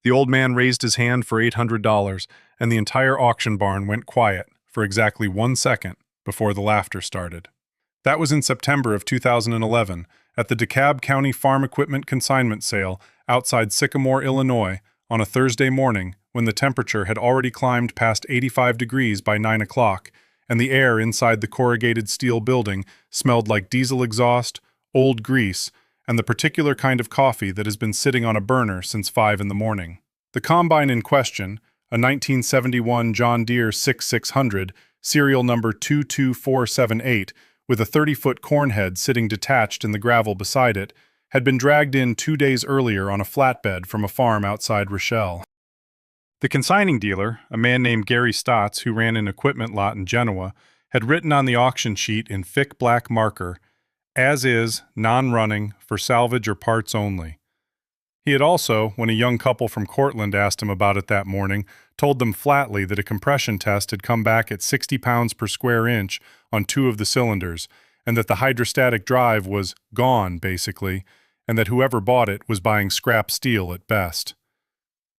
The old man raised his hand for $800, and the entire auction barn went quiet for exactly 1 second before the laughter started. That was in September of 2011, at the DeKalb County Farm Equipment Consignment Sale outside Sycamore, Illinois, on a Thursday morning when the temperature had already climbed past 85 degrees by 9 o'clock, and the air inside the corrugated steel building smelled like diesel exhaust, old grease, and the particular kind of coffee that has been sitting on a burner since 5 in the morning. The combine in question, a 1971 John Deere 6600, serial number 22478, with a 30-foot corn head sitting detached in the gravel beside it, had been dragged in 2 days earlier on a flatbed from a farm outside Rochelle. The consigning dealer, a man named Gary Stotts who ran an equipment lot in Genoa, had written on the auction sheet in thick black marker, "As is, non-running, for salvage or parts only." He had also, when a young couple from Cortland asked him about it that morning, told them flatly that a compression test had come back at 60 pounds per square inch on 2 of the cylinders, and that the hydrostatic drive was gone, basically, and that whoever bought it was buying scrap steel at best.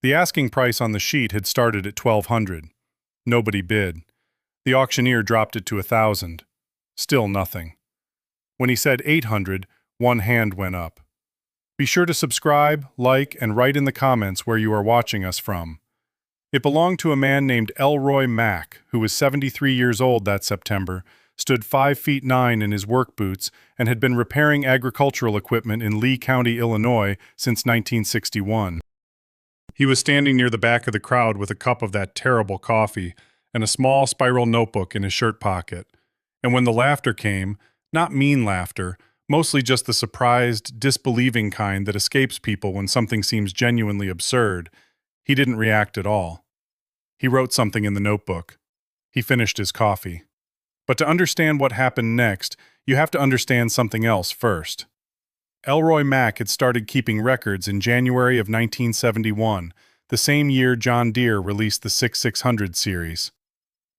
The asking price on the sheet had started at $1,200. Nobody bid. The auctioneer dropped it to $1,000. Still nothing. When he said $800, one hand went up. Be sure to subscribe, like, and write in the comments where you are watching us from. It belonged to a man named Elroy Mack, who was 73 years old that September, stood 5 feet 9 in his work boots, and had been repairing agricultural equipment in Lee County, Illinois, since 1961. He was standing near the back of the crowd with a cup of that terrible coffee and a small spiral notebook in his shirt pocket. And when the laughter came, not mean laughter, mostly just the surprised, disbelieving kind that escapes people when something seems genuinely absurd, he didn't react at all. He wrote something in the notebook. He finished his coffee. But to understand what happened next, you have to understand something else first. Elroy Mack had started keeping records in January of 1971, the same year John Deere released the 6600 series.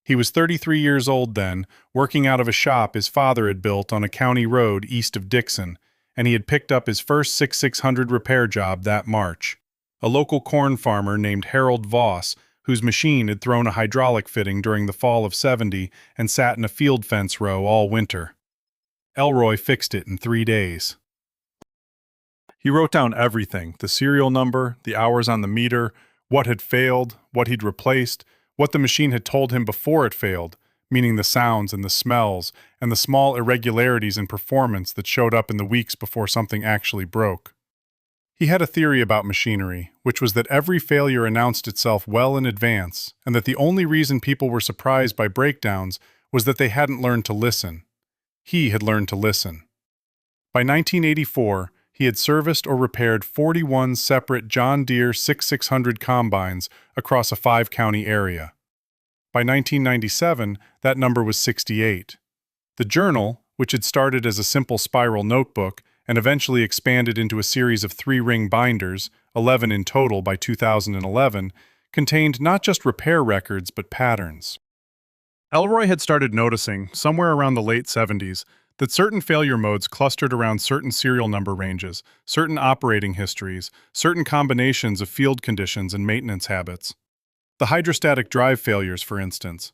He was 33 years old then, working out of a shop his father had built on a county road east of Dixon, and he had picked up his first 6600 repair job that March. A local corn farmer named Harold Voss, whose machine had thrown a hydraulic fitting during the fall of '70 and sat in a field fence row all winter. Elroy fixed it in 3 days. He wrote down everything, the serial number, the hours on the meter, what had failed, what he'd replaced, what the machine had told him before it failed, meaning the sounds and the smells, and the small irregularities in performance that showed up in the weeks before something actually broke. He had a theory about machinery, which was that every failure announced itself well in advance, and that the only reason people were surprised by breakdowns was that they hadn't learned to listen. He had learned to listen. By 1984, he had serviced or repaired 41 separate John Deere 6600 combines across a 5-county area. By 1997, that number was 68. The journal, which had started as a simple spiral notebook and eventually expanded into a series of 3-ring binders, 11 in total by 2011, contained not just repair records but patterns. Elroy had started noticing, somewhere around the late 70s, that certain failure modes clustered around certain serial number ranges, certain operating histories, certain combinations of field conditions and maintenance habits. The hydrostatic drive failures, for instance.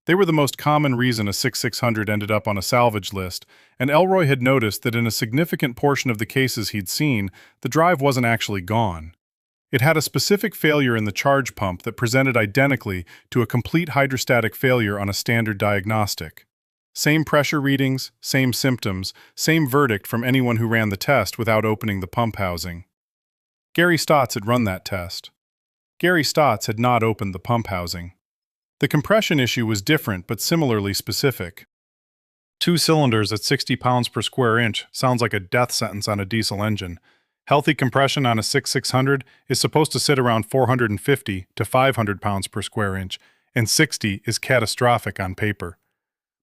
They were the most common reason a 6600 ended up on a salvage list, and Elroy had noticed that in a significant portion of the cases he'd seen, the drive wasn't actually gone. It had a specific failure in the charge pump that presented identically to a complete hydrostatic failure on a standard diagnostic. Same pressure readings, same symptoms, same verdict from anyone who ran the test without opening the pump housing. Gary Stotts had run that test. Gary Stotts had not opened the pump housing. The compression issue was different but similarly specific. 2 cylinders at 60 pounds per square inch sounds like a death sentence on a diesel engine. Healthy compression on a 6600 is supposed to sit around 450 to 500 pounds per square inch, and 60 is catastrophic on paper.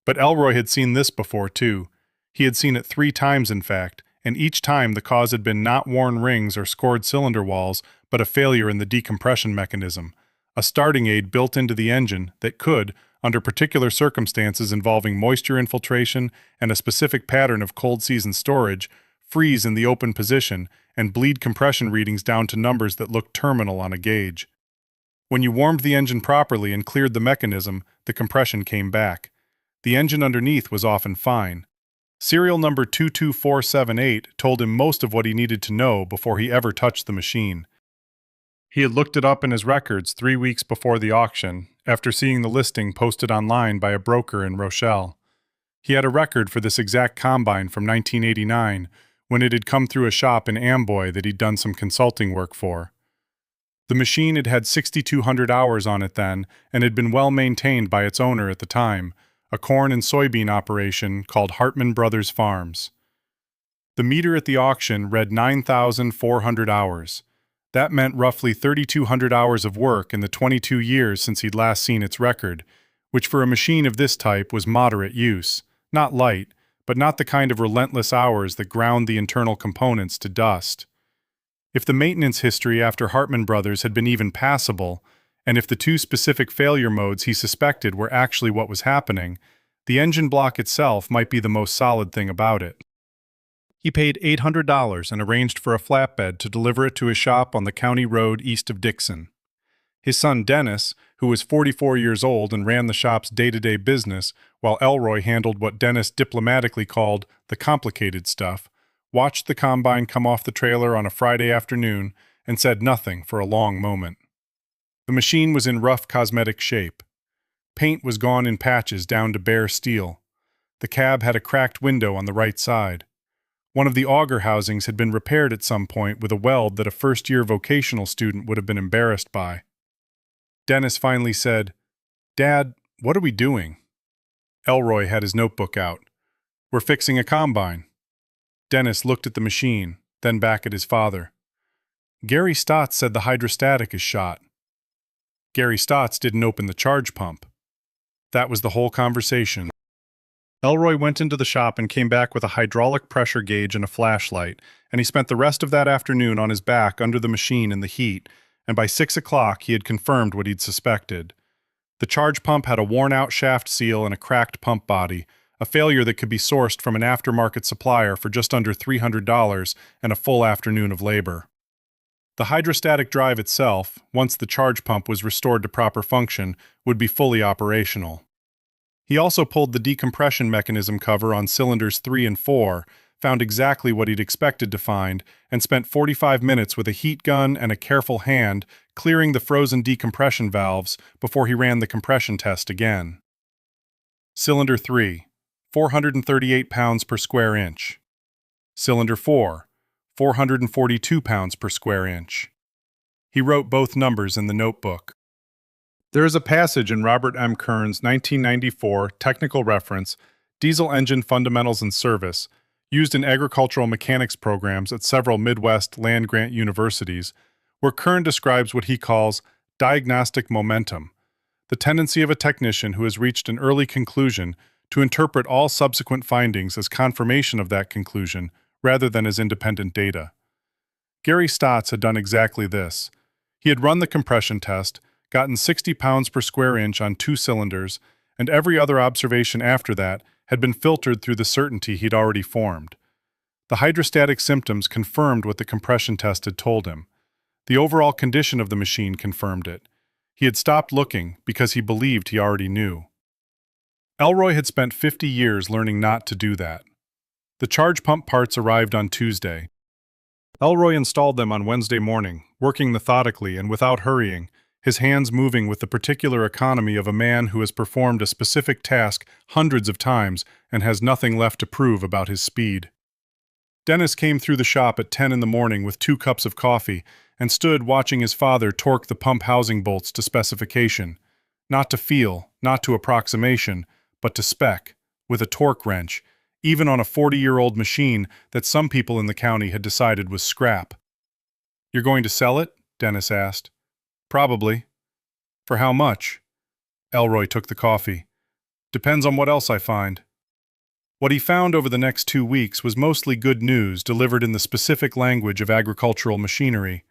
But Elroy had seen this before, too. He had seen it 3 times, in fact, and each time the cause had been not worn rings or scored cylinder walls, but a failure in the decompression mechanism, a starting aid built into the engine that could, under particular circumstances involving moisture infiltration and a specific pattern of cold season storage, freeze in the open position and bleed compression readings down to numbers that looked terminal on a gauge. When you warmed the engine properly and cleared the mechanism, the compression came back. The engine underneath was often fine. Serial number 22478 told him most of what he needed to know before he ever touched the machine. He had looked it up in his records 3 weeks before the auction, after seeing the listing posted online by a broker in Rochelle. He had a record for this exact combine from 1989, when it had come through a shop in Amboy that he'd done some consulting work for. The machine had had 6,200 hours on it then, and had been well maintained by its owner at the time, a corn and soybean operation called Hartman Brothers Farms. The meter at the auction read 9,400 hours. That meant roughly 3,200 hours of work in the 22 years since he'd last seen its record, which for a machine of this type was moderate use, not light, but not the kind of relentless hours that ground the internal components to dust. If the maintenance history after Hartman Brothers had been even passable, and if the two specific failure modes he suspected were actually what was happening, the engine block itself might be the most solid thing about it. He paid $800 and arranged for a flatbed to deliver it to his shop on the county road east of Dixon. His son Dennis, who was 44 years old and ran the shop's day-to-day business, while Elroy handled what Dennis diplomatically called the complicated stuff, watched the combine come off the trailer on a Friday afternoon and said nothing for a long moment. The machine was in rough cosmetic shape. Paint was gone in patches down to bare steel. The cab had a cracked window on the right side. One of the auger housings had been repaired at some point with a weld that a first-year vocational student would have been embarrassed by. Dennis finally said, "Dad, what are we doing?" Elroy had his notebook out. "We're fixing a combine." Dennis looked at the machine, then back at his father. "Gary Stotts said the hydrostatic is shot." "Gary Stotts didn't open the charge pump." That was the whole conversation. Elroy went into the shop and came back with a hydraulic pressure gauge and a flashlight, and he spent the rest of that afternoon on his back under the machine in the heat, and by 6 o'clock he had confirmed what he'd suspected. The charge pump had a worn-out shaft seal and a cracked pump body, a failure that could be sourced from an aftermarket supplier for just under $300 and a full afternoon of labor. The hydrostatic drive itself, once the charge pump was restored to proper function, would be fully operational. He also pulled the decompression mechanism cover on cylinders 3 and 4, found exactly what he'd expected to find, and spent 45 minutes with a heat gun and a careful hand clearing the frozen decompression valves before he ran the compression test again. Cylinder 3, 438 pounds per square inch. Cylinder 4, 442 pounds per square inch. He wrote both numbers in the notebook. There is a passage in Robert M. Kern's 1994 technical reference, Diesel Engine Fundamentals and Service, used in agricultural mechanics programs at several Midwest land-grant universities, where Kern describes what he calls diagnostic momentum, the tendency of a technician who has reached an early conclusion to interpret all subsequent findings as confirmation of that conclusion rather than as independent data. Gary Stotts had done exactly this. He had run the compression test, gotten 60 pounds per square inch on 2 cylinders, and every other observation after that had been filtered through the certainty he'd already formed. The hydrostatic symptoms confirmed what the compression test had told him. The overall condition of the machine confirmed it. He had stopped looking because he believed he already knew. Elroy had spent 50 years learning not to do that. The charge pump parts arrived on Tuesday. Elroy installed them on Wednesday morning, working methodically and without hurrying, his hands moving with the particular economy of a man who has performed a specific task hundreds of times and has nothing left to prove about his speed. Dennis came through the shop at 10 in the morning with 2 cups of coffee and stood watching his father torque the pump housing bolts to specification. Not to feel, not to approximation, but to spec, with a torque wrench, even on a 40-year-old machine that some people in the county had decided was scrap. "You're going to sell it?" Dennis asked. "Probably." "For how much?" Elroy took the coffee. "Depends on what else I find." What he found over the next 2 weeks was mostly good news delivered in the specific language of agricultural machinery,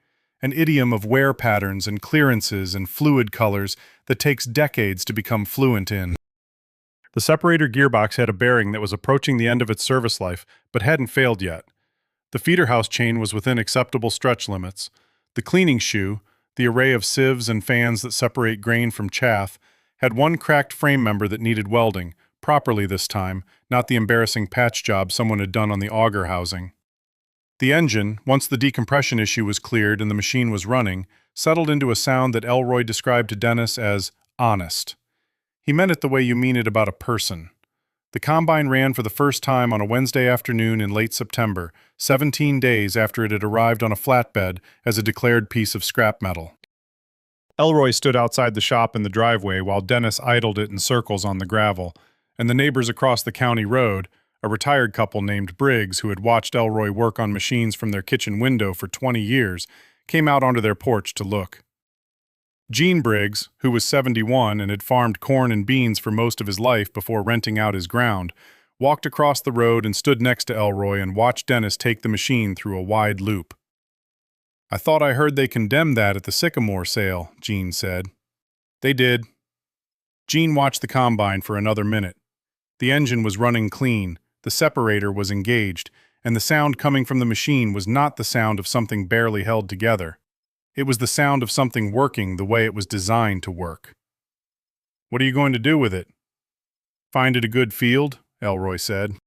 an idiom of wear patterns and clearances and fluid colors that takes decades to become fluent in. The separator gearbox had a bearing that was approaching the end of its service life, but hadn't failed yet. The feeder house chain was within acceptable stretch limits. The cleaning shoe, the array of sieves and fans that separate grain from chaff, had one cracked frame member that needed welding, properly this time, not the embarrassing patch job someone had done on the auger housing. The engine, once the decompression issue was cleared and the machine was running, settled into a sound that Elroy described to Dennis as honest. He meant it the way you mean it about a person. The combine ran for the first time on a Wednesday afternoon in late September, 17 days after it had arrived on a flatbed as a declared piece of scrap metal. Elroy stood outside the shop in the driveway while Dennis idled it in circles on the gravel, and the neighbors across the county road, a retired couple named Briggs who had watched Elroy work on machines from their kitchen window for 20 years, came out onto their porch to look. Gene Briggs, who was 71 and had farmed corn and beans for most of his life before renting out his ground, walked across the road and stood next to Elroy and watched Dennis take the machine through a wide loop. "I thought I heard they condemned that at the Sycamore sale," Gene said. "They did." Gene watched the combine for another minute. The engine was running clean, the separator was engaged, and the sound coming from the machine was not the sound of something barely held together. It was the sound of something working the way it was designed to work. "What are you going to do with it?" "Find it a good field," Elroy said.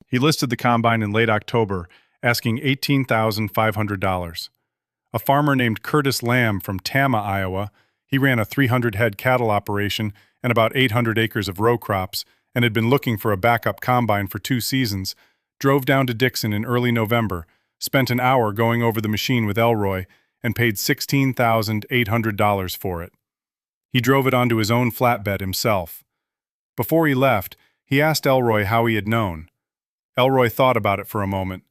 He listed the combine in late October, asking $18,500. A farmer named Curtis Lamb from Tama, Iowa, he ran a 300-head cattle operation and about 800 acres of row crops, and had been looking for a backup combine for 2 seasons, drove down to Dixon in early November, spent an hour going over the machine with Elroy, and paid $16,800 for it. He drove it onto his own flatbed himself. Before he left, he asked Elroy how he had known. Elroy thought about it for a moment.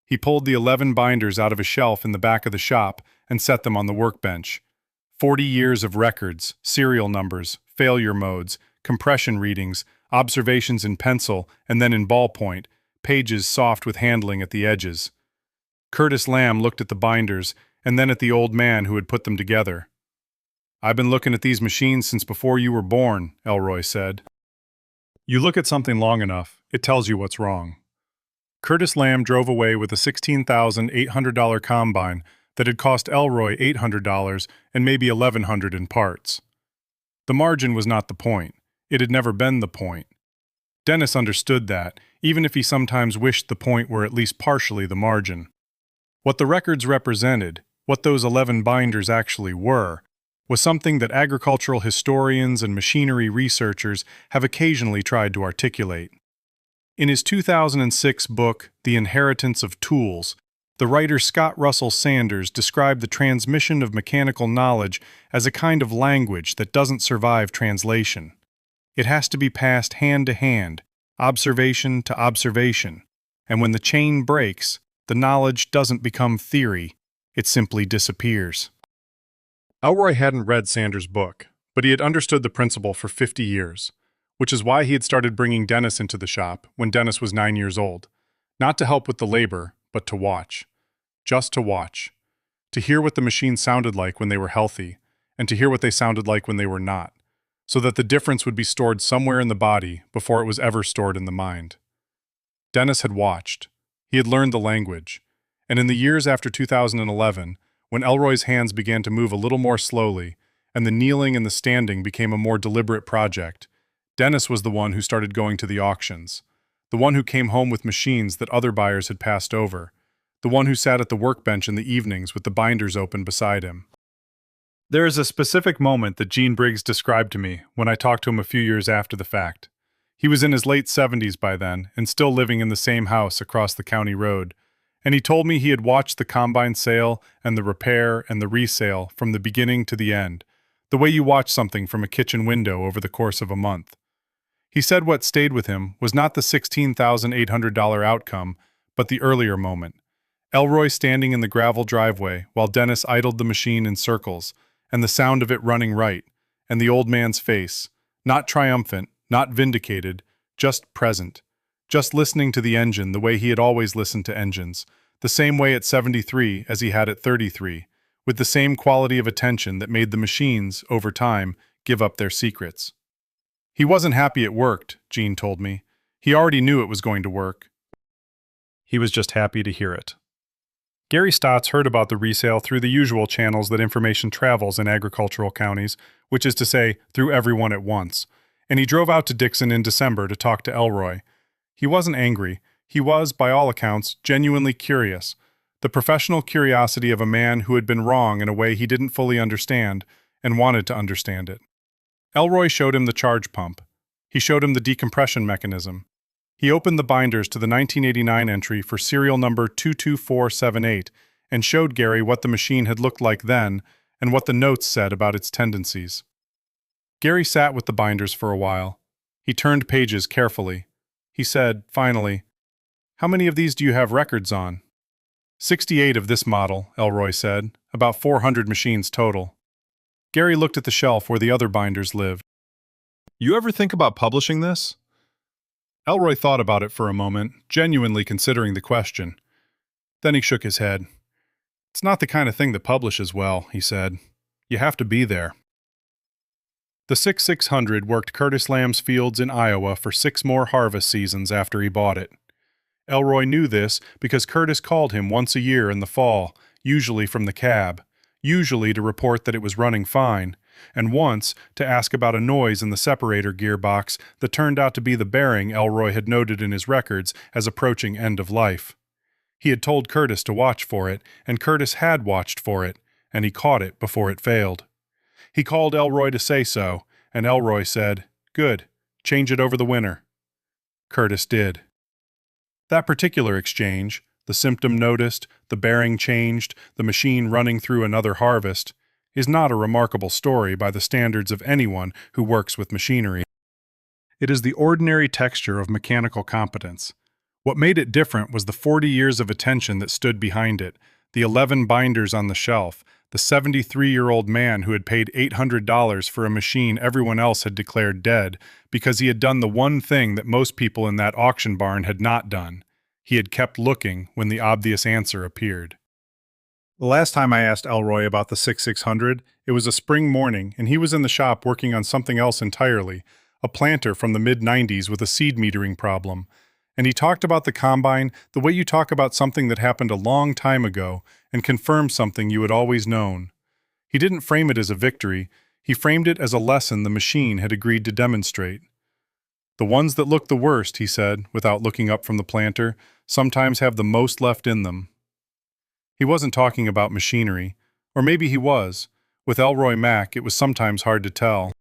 He pulled the 11 binders out of a shelf in the back of the shop and set them on the workbench. 40 years of records, serial numbers, failure modes, compression readings, observations in pencil and then in ballpoint, pages soft with handling at the edges. Curtis Lamb looked at the binders and then at the old man who had put them together. "I've been looking at these machines since before you were born," Elroy said. "You look at something long enough, it tells you what's wrong." Curtis Lamb drove away with a $16,800 combine that had cost Elroy $800 and maybe $1,100 in parts. The margin was not the point. It had never been the point. Dennis understood that, even if he sometimes wished the point were at least partially the margin. What the records represented, what those 11 binders actually were, was something that agricultural historians and machinery researchers have occasionally tried to articulate. In his 2006 book, The Inheritance of Tools, the writer Scott Russell Sanders described the transmission of mechanical knowledge as a kind of language that doesn't survive translation. It has to be passed hand to hand, observation to observation, and when the chain breaks, the knowledge doesn't become theory, it simply disappears. Elroy hadn't read Sanders' book, but he had understood the principle for 50 years, which is why he had started bringing Dennis into the shop when Dennis was 9 years old, not to help with the labor, but to watch. Just to watch. To hear what the machines sounded like when they were healthy, and to hear what they sounded like when they were not, so that the difference would be stored somewhere in the body before it was ever stored in the mind. Dennis had watched. He had learned the language, and in the years after 2011, when Elroy's hands began to move a little more slowly, and the kneeling and the standing became a more deliberate project, Dennis was the one who started going to the auctions, the one who came home with machines that other buyers had passed over, the one who sat at the workbench in the evenings with the binders open beside him. There is a specific moment that Gene Briggs described to me when I talked to him a few years after the fact. He was in his late 70s by then and still living in the same house across the county road, and he told me he had watched the combine sale and the repair and the resale from the beginning to the end, the way you watch something from a kitchen window over the course of a month. He said what stayed with him was not the $16,800 outcome, but the earlier moment. Elroy standing in the gravel driveway while Dennis idled the machine in circles, and the sound of it running right, and the old man's face, not triumphant, not vindicated, just present, just listening to the engine the way he had always listened to engines, the same way at 73 as he had at 33, with the same quality of attention that made the machines, over time, give up their secrets. He wasn't happy it worked, Gene told me. He already knew it was going to work. He was just happy to hear it. Gary Stotts heard about the resale through the usual channels that information travels in agricultural counties, which is to say, through everyone at once, and he drove out to Dixon in December to talk to Elroy. He wasn't angry. He was, by all accounts, genuinely curious. The professional curiosity of a man who had been wrong in a way he didn't fully understand and wanted to understand it. Elroy showed him the charge pump. He showed him the decompression mechanism. He opened the binders to the 1989 entry for serial number 22478 and showed Gary what the machine had looked like then and what the notes said about its tendencies. Gary sat with the binders for a while. He turned pages carefully. He said, finally, "How many of these do you have records on?" 68 of this model, Elroy said, about 400 machines total. Gary looked at the shelf where the other binders lived. "You ever think about publishing this?" Elroy thought about it for a moment, genuinely considering the question. Then he shook his head. "It's not the kind of thing that publishes well," he said. "You have to be there." The 6600 worked Curtis Lamb's fields in Iowa for 6 more harvest seasons after he bought it. Elroy knew this because Curtis called him once a year in the fall, usually from the cab, usually to report that it was running fine, and once to ask about a noise in the separator gearbox that turned out to be the bearing Elroy had noted in his records as approaching end of life. He had told Curtis to watch for it, and Curtis had watched for it, and he caught it before it failed. He called Elroy to say so, and Elroy said, "Good, change it over the winter." Curtis did. That particular exchange, the symptom noticed, the bearing changed, the machine running through another harvest, is not a remarkable story by the standards of anyone who works with machinery. It is the ordinary texture of mechanical competence. What made it different was the 40 years of attention that stood behind it, the 11 binders on the shelf, the 73-year-old man who had paid $800 for a machine everyone else had declared dead because he had done the one thing that most people in that auction barn had not done. He had kept looking when the obvious answer appeared. The last time I asked Elroy about the 6600, it was a spring morning, and he was in the shop working on something else entirely, a planter from the mid-90s with a seed metering problem. And he talked about the combine the way you talk about something that happened a long time ago and confirmed something you had always known. He didn't frame it as a victory, he framed it as a lesson the machine had agreed to demonstrate. The ones that look the worst, he said, without looking up from the planter, sometimes have the most left in them. He wasn't talking about machinery, or maybe he was. With Elroy Mack, it was sometimes hard to tell.